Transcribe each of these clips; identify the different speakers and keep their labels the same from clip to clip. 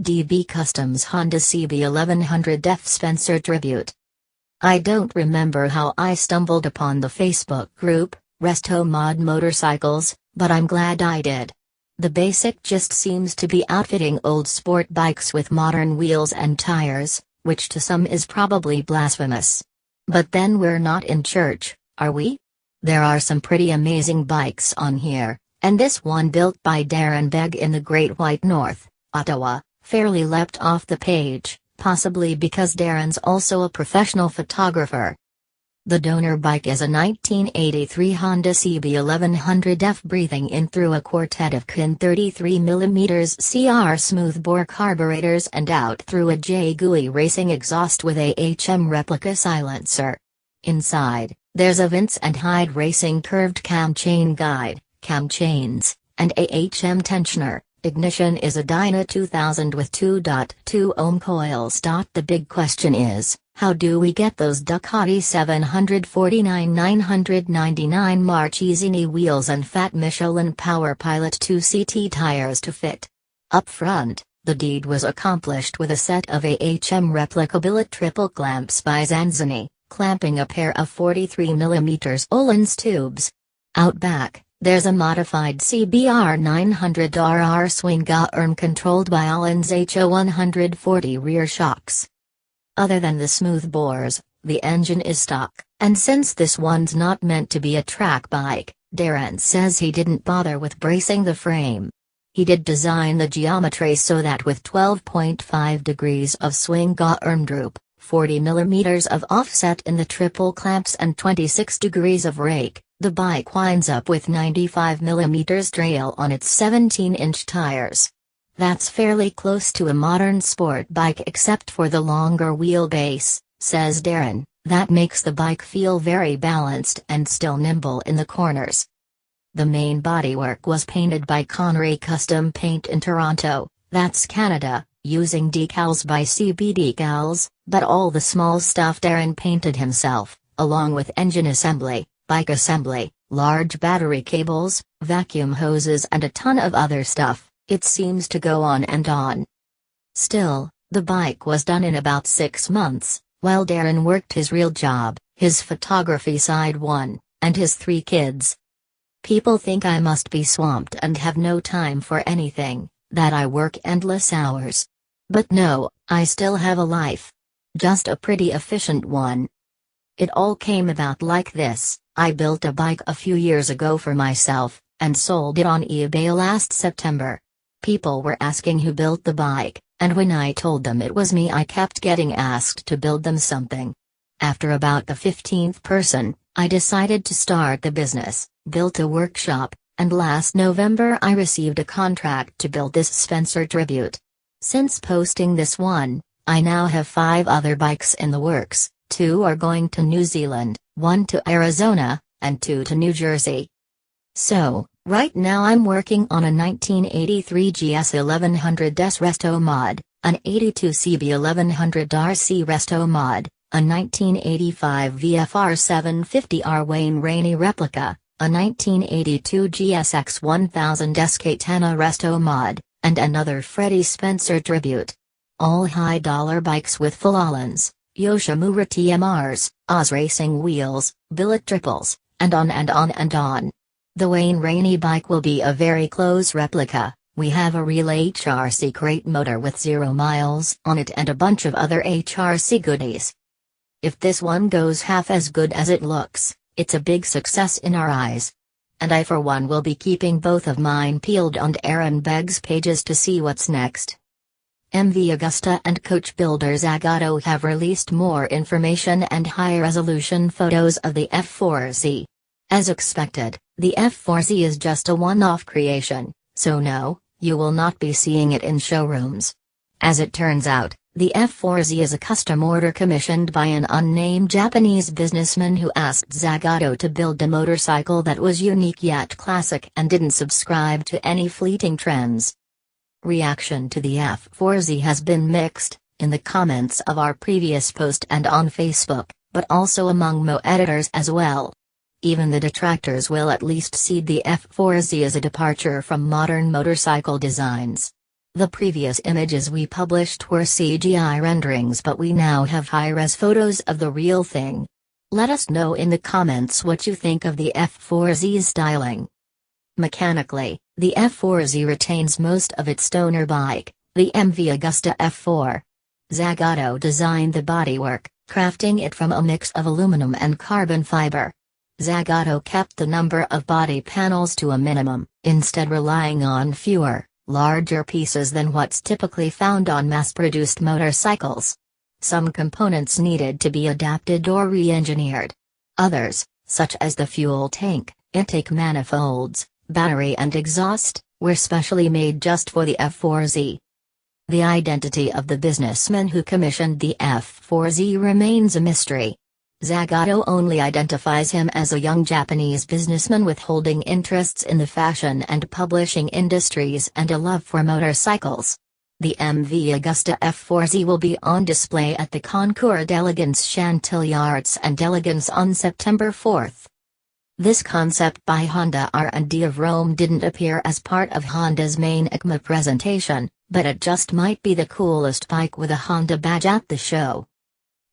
Speaker 1: DB Customs Honda CB1100F Spencer Tribute. I don't remember how I stumbled upon the Facebook group, Resto Mod Motorcycles, but I'm glad I did. The basic gist seems to be outfitting old sport bikes with modern wheels and tires, which to some is probably blasphemous. But then we're not in church, are we? There are some pretty amazing bikes on here, and this one built by Darren Begg in the Great White North, Ottawa, fairly leapt off the page, possibly because Darren's also a professional photographer. The donor bike is a 1983 Honda CB1100F breathing in through a quartet of Keihin 33mm CR smoothbore carburetors and out through a JayGui Racing exhaust with a HM replica silencer. Inside, there's a Vince and Hyde Racing curved cam chain guide, cam chains, and a HM tensioner. Ignition is a Dyna 2000 with 2.2 ohm coils. The big question is, how do we get those Ducati 749-999 Marchesini wheels and fat Michelin Power Pilot 2CT tires to fit? Up front, the deed was accomplished with a set of AHM replica billet triple clamps by Zanzani, clamping a pair of 43mm Öhlins tubes. Out back, there's a modified CBR900RR swingarm controlled by Öhlins HO140 rear shocks. Other than the smoothbores, the engine is stock, and since this one's not meant to be a track bike, Darren says he didn't bother with bracing the frame. He did design the geometry so that with 12.5 degrees of swingarm droop, 40mm of offset in the triple clamps and 26 degrees of rake, the bike winds up with 95mm trail on its 17-inch tires. That's fairly close to a modern sport bike except for the longer wheelbase, says Darren. That makes the bike feel very balanced and still nimble in the corners. The main bodywork was painted by Connery Custom Paint in Toronto, that's Canada, using decals by CB Decals, but all the small stuff Darren painted himself, along with engine assembly, bike assembly, large battery cables, vacuum hoses and a ton of other stuff. It seems to go on and on. Still, the bike was done in about 6 months, while Darren worked his real job, his photography side one, and his 3 kids. People think I must be swamped and have no time for anything, that I work endless hours. But no, I still have a life. Just a pretty efficient one. It all came about like this. I built a bike a few years ago for myself, and sold it on eBay last September. People were asking who built the bike, and when I told them it was me I kept getting asked to build them something. After about the 15th person, I decided to start the business, built a workshop, and last November I received a contract to build this Spencer Tribute. Since posting this one, I now have 5 other bikes in the works. 2 are going to New Zealand, 1 to Arizona, and 2 to New Jersey. So, right now I'm working on a 1983 GS1100S Resto Mod, an 82 CB1100RC Resto Mod, a 1985 VFR 750R Wayne Rainey replica, a 1982 GSX 1000 SK10 Resto Mod, and another Freddie Spencer Tribute. All high-dollar bikes with full Öhlins, Yoshimura TMRs, Oz Racing wheels, billet triples, and on and on and on. The Wayne Rainey bike will be a very close replica. We have a real HRC crate motor with 0 miles on it and a bunch of other HRC goodies. If this one goes half as good as it looks, it's a big success in our eyes. And I for one will be keeping both of mine peeled on Darren Begg's pages to see what's next. MV Agusta and Coach Builder Zagato have released more information and high-resolution photos of the F4Z. As expected, the F4Z is just a one-off creation, so no, you will not be seeing it in showrooms. As it turns out, the F4Z is a custom order commissioned by an unnamed Japanese businessman who asked Zagato to build a motorcycle that was unique yet classic and didn't subscribe to any fleeting trends. Reaction to the F4Z has been mixed, in the comments of our previous post and on Facebook, but also among Mo editors as well. Even the detractors will at least see the F4Z as a departure from modern motorcycle designs. The previous images we published were CGI renderings, but we now have high-res photos of the real thing. Let us know in the comments what you think of the F4Z's styling. Mechanically, the F4Z retains most of its stoner bike, the MV Agusta F4. Zagato designed the bodywork, crafting it from a mix of aluminum and carbon fiber. Zagato kept the number of body panels to a minimum, instead relying on fewer, larger pieces than what's typically found on mass-produced motorcycles. Some components needed to be adapted or re-engineered. Others, such as the fuel tank, intake manifolds, battery and exhaust, were specially made just for the F4Z. The identity of the businessman who commissioned the F4Z remains a mystery. Zagato only identifies him as a young Japanese businessman with holding interests in the fashion and publishing industries and a love for motorcycles. The MV Agusta F4Z will be on display at the Concours d'Elegance Chantilly Arts and Elegance on September 4th. This concept by Honda R&D of Rome didn't appear as part of Honda's main EICMA presentation, but it just might be the coolest bike with a Honda badge at the show.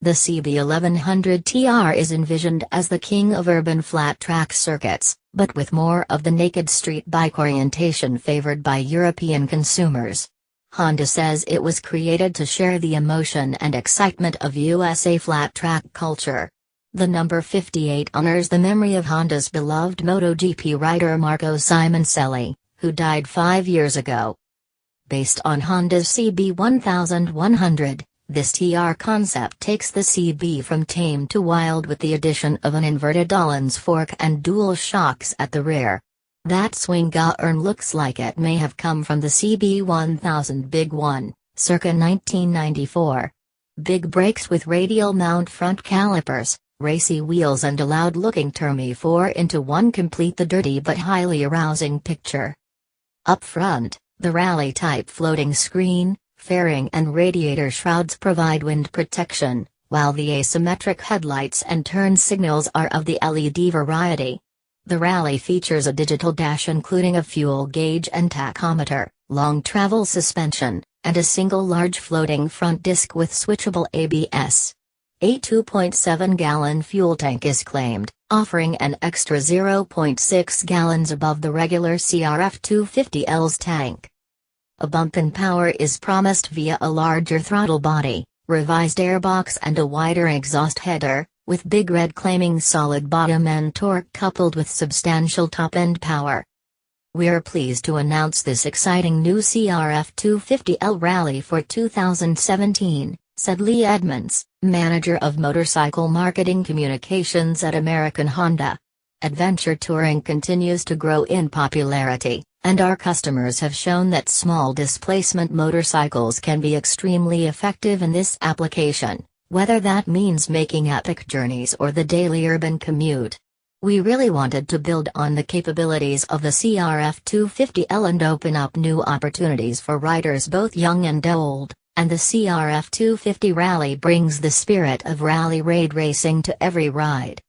Speaker 1: The CB1100 is envisioned as the king of urban flat-track circuits, but with more of the naked street bike orientation favored by European consumers. Honda says it was created to share the emotion and excitement of USA flat-track culture. The number 58 honors the memory of Honda's beloved MotoGP rider Marco Simoncelli, who died 5 years ago. Based on Honda's CB1100, this TR concept takes the CB from tame to wild with the addition of an inverted Öhlins fork and dual shocks at the rear. That swingarm looks like it may have come from the CB1000 Big One, circa 1994. Big brakes with radial mount front calipers, racy wheels and a loud-looking Termi 4-into-1 complete the dirty but highly arousing picture. Up front, the rally-type floating screen, fairing and radiator shrouds provide wind protection, while the asymmetric headlights and turn signals are of the LED variety. The Rally features a digital dash including a fuel gauge and tachometer, long travel suspension, and a single large floating front disc with switchable ABS. A 2.7-gallon fuel tank is claimed, offering an extra 0.6 gallons above the regular CRF 250L's tank. A bump in power is promised via a larger throttle body, revised airbox and a wider exhaust header, with Big Red claiming solid bottom end torque coupled with substantial top-end power. We're pleased to announce this exciting new CRF 250L Rally for 2017, said Lee Edmonds, manager of motorcycle marketing communications at American Honda. Adventure touring continues to grow in popularity, and our customers have shown that small displacement motorcycles can be extremely effective in this application, whether that means making epic journeys or the daily urban commute. We really wanted to build on the capabilities of the CRF 250L and open up new opportunities for riders both young and old, and the CRF 250 Rally brings the spirit of rally raid racing to every ride.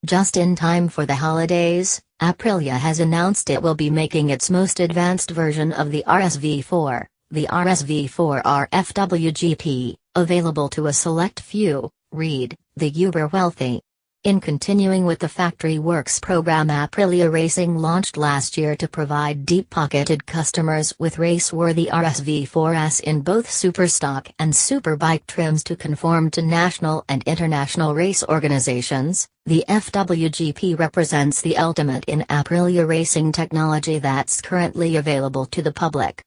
Speaker 1: Just in time for the holidays, Aprilia has announced it will be making its most advanced version of the RSV4, the RSV4 RFWGP, available to a select few, read, the uber wealthy. In continuing with the Factory Works program, Aprilia Racing launched last year to provide deep-pocketed customers with race-worthy RSV4s in both Superstock and Superbike trims to conform to national and international race organizations. The FWGP represents the ultimate in Aprilia racing technology that's currently available to the public.